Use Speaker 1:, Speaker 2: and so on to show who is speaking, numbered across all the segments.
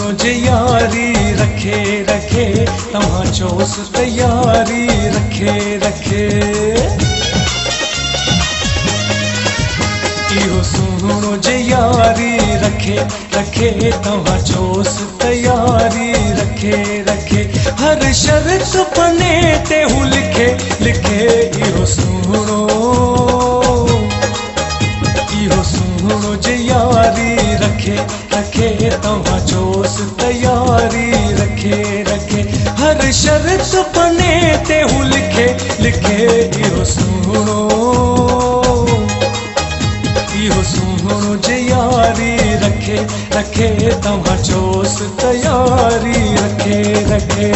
Speaker 1: सुनो जे यारी रखे रखे तव्हां चोस तैयारी रखे रखे इहो सुनो जे यारी रखे रखे तव्हां चोस तैयारी रखे रखे हर शर्त पने ते हूं लिखे लिखे इहो सुनो जे यारी रखे रखे तव्हां चोस तैयारी रखे रखे हर शर्त पने ते हूं लिखे लिखे इहो सुनो जे यारी रखे रखे तव्हां चोस तैयारी रखे रखे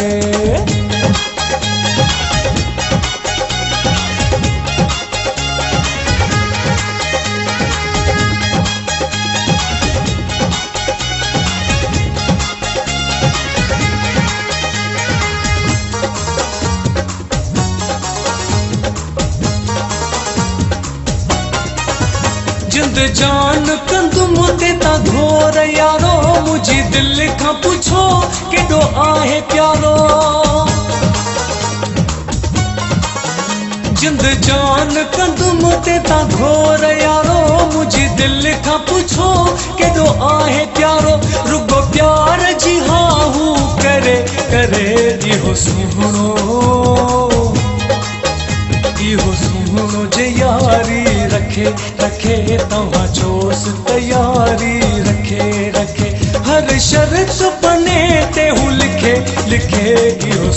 Speaker 1: जिंद जान कंदुम ते ता घोर यारो मुझी दिल खां पुछो केॾो आहे प्यारो जिंद जान कंदुम ते ता घोर यारो मुझी दिल खां पुछो केॾो आहे प्यारो रुगो प्यार जी हाहू करे करे इहो सुनो जे यारी रखे रखे तव्हां चोस तैयारी रखे रखे हर शर्त पने ते हूं लिखे लिखे इहो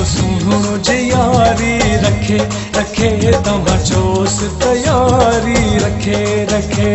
Speaker 1: सुनो जे यारी रखे रखे तव्हां चोस तैयारी रखे रखे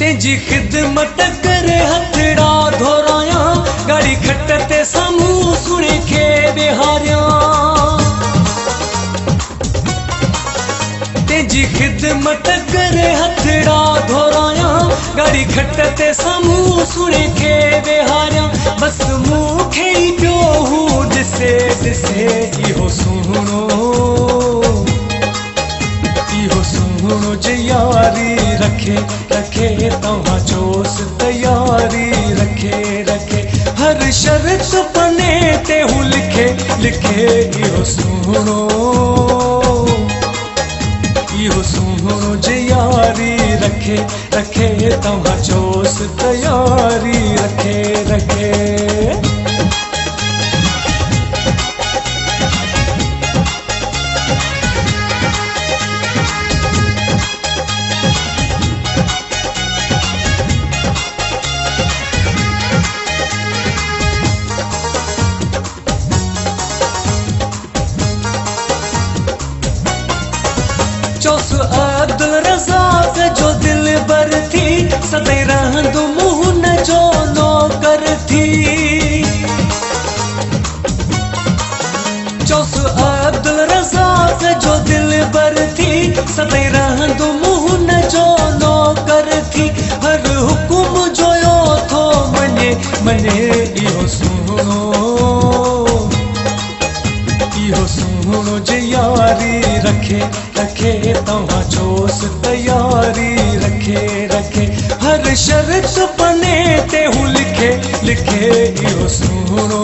Speaker 1: तेजी खिदमत करे हथड़ा धोराया गाड़ी खट ते सामूं सुणे खे बिहारिया तेजी खिदमत करे हथड़ा धोराया गाड़ी खट ते सामूं सुणे खे बिहारिया बस मूंखे ई पियो हूं ॾिसे ॾिसे इहो सुनो जे यारी रखे रखे तव्हां चोस तैयारी रखे रखे हर शर्त पने ते हूं लिखे लिखे इहो सुनो जे यारी रखे रखे तव्हां चोस तैयारी रखे रखे चोस अब्दुल रज़ाक जो दिल बर थी सदैं रहंदो मुंह न जो नौकर थी चोस अब्दुल रज़ाक जो दिल बर थी सदैं रहंदो मुंह न जो नौकर थी हर हुकुम जोयो थो मने मने इहो सुनो जे यारी रखे रखे तव्हां चोस तैयारी रखे रखे हर शर्त पने ते हूं लिखे लिखे इहो सुनो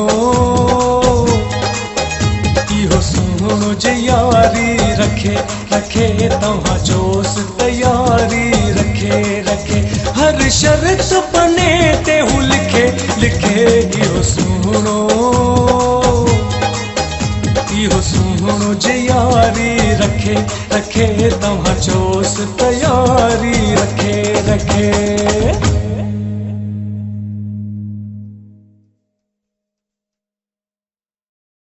Speaker 1: जे यारी रखे रखे तव्हां चोस तैयारी रखे रखे हर शर्त पने ते हूं लिखे लिखे इहो सुनो जे यारी रखे रखे तव्हां चोस तैयारी रखे रखे